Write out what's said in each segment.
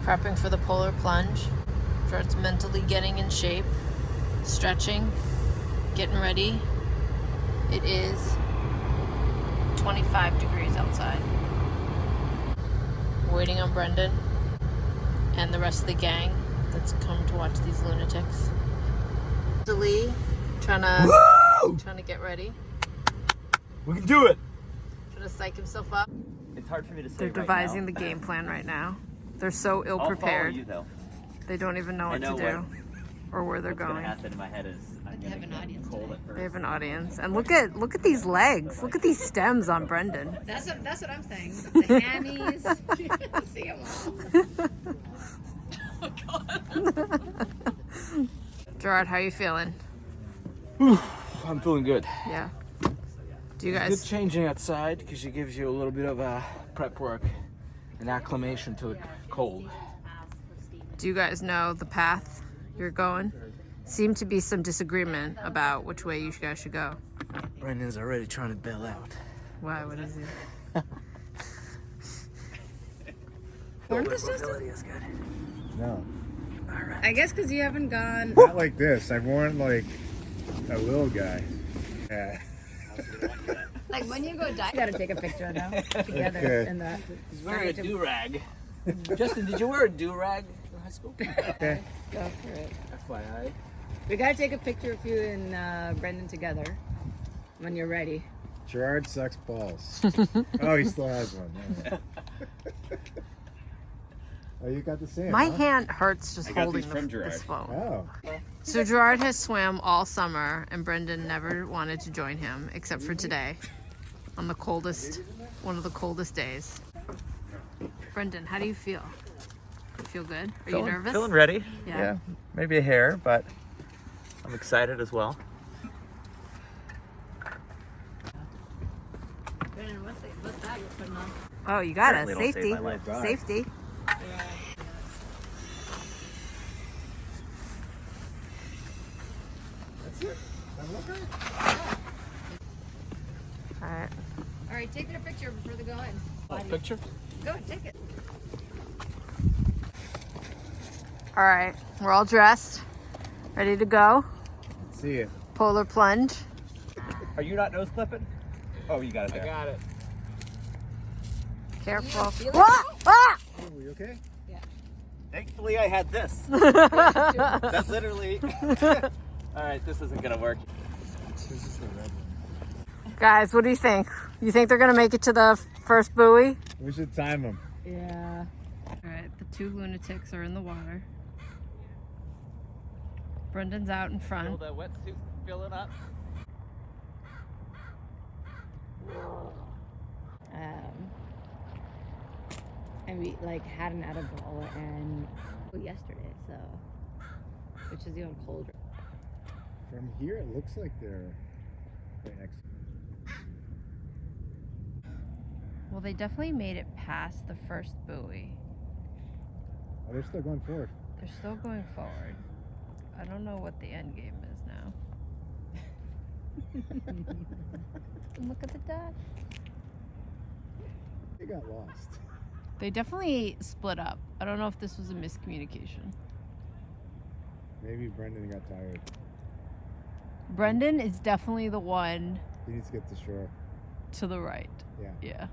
Prepping for the polar plunge. Starts mentally getting in shape, stretching, getting ready. It is 25 degrees outside. Waiting on Brendan and the rest of the gang that's come to watch these lunatics. Lee trying to get ready. We can do it. Trying to psych himself up. It's hard for me to say. They're right devising now. the game plan right now. They're so ill I'll prepared. follow you, though. They don't even know what to do or where they're What's going. gonna happen in my head is I'm gonna get cold at first. They have an audience, and look at these legs. Look at these stems on Brendan. That's what I'm saying. The hammies. See them all. Oh God. Gerard, how you feeling? I'm feeling good. Yeah. Do you Good guys? changing outside because it gives you a little bit of prep work and acclimation to the cold. Do you guys know the path you're going? Seemed to be some disagreement about which way you guys should go. Brendan's already trying to bail out. Why? What is it? Worn this just? Is good. No, I guess because you haven't gone. not like this. I've worn like a little guy. Yeah. Like when you go dive, you gotta take a picture now together Okay. in the. He's wearing a do-rag. Justin, did you wear a do-rag in high school? Okay. Go for it. FYI. We gotta take a picture of you and Brendan together when you're ready. Gerard sucks balls. Oh, he still has one. Yeah. Oh, you got the same. My huh? hand hurts just I got holding these from this Gerard. phone. Oh. So Gerard has swam all summer, and Brendan never wanted to join him except for today, on the coldest, one of the coldest days. Brendan, how do you feel? You feel good? Are you nervous? Feeling ready. Yeah. Maybe a hair, but I'm excited as well. Brendan, what's that you're putting on? Oh, you got it. Certainly don't Safety. save my life. Safety. That's it. I'm looking. All right. All right, take a picture before they go in. Picture? Go ahead, take it. All right. We're all dressed, ready to go. See it. Polar plunge. Are you not nose clipping? Oh, you got it there. Got it. Careful. Feel it? Ah! Ah! Oh, you okay? Thankfully, I had this. That literally. All right, this isn't gonna work. This is the red one. Guys, what do you think? You think they're gonna make it to the first buoy? We should time them. Yeah. All right, the two lunatics are in the water. Brendan's out in front. The wetsuit filling up. And we like had an edible and yesterday, so which is even colder. From here, it looks like they're right next to Well, they definitely made it past the first buoy. Oh, they're still going forward. They're still going forward. I don't know what the end game is now. Look at the duck. They got lost. They definitely split up. I don't know if this was a miscommunication. Maybe Brendan got tired. Brendan is definitely the one He needs to get to shore. to the right. Yeah. Yeah.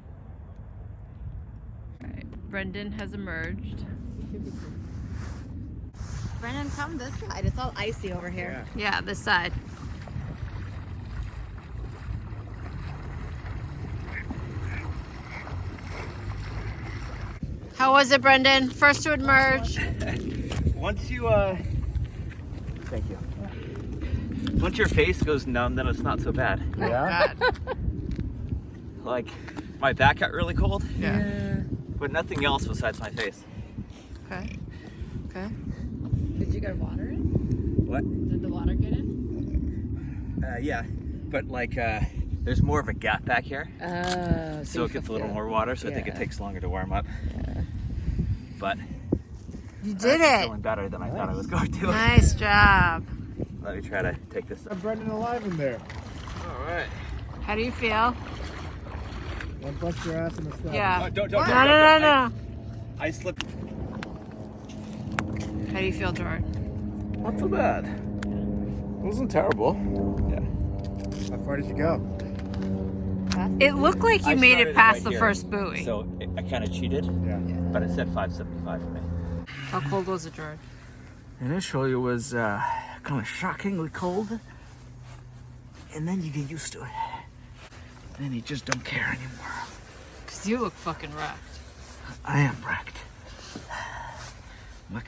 All right. Brendan has emerged. Brendan, come this side. It's all icy over here. Yeah, this side. How was it, Brendan? First to emerge. Once you thank you. Once your face goes numb, then it's not so bad. Yeah? God. Like my back got really cold, Yeah. but nothing else besides my face. Okay. Okay. Did you get water in? What? Did the water get in? Yeah, but like there's more of a gap back here, Oh, so it gets a little more water. So I think it Yeah. takes longer to warm up. But You did I'm it. feeling better than I thought I was going to. Nice job. Let me try to take this. Got Brendan alive in there. All right. How do you feel? Don't bust your ass in the stomach. Yeah. Don't. No. I slipped. How do you feel, Jordan? Not too bad. It wasn't terrible. Yeah. How far did you go? It looked like you I made started it past right the here, first buoy. So I kind of cheated, Yeah. but it said 575 for me. How cold was it, Jordan? Initially, it was kind of shockingly cold, and then you get used to it. Then you just don't care anymore. Because you look fucking wrecked. I am wrecked. Look.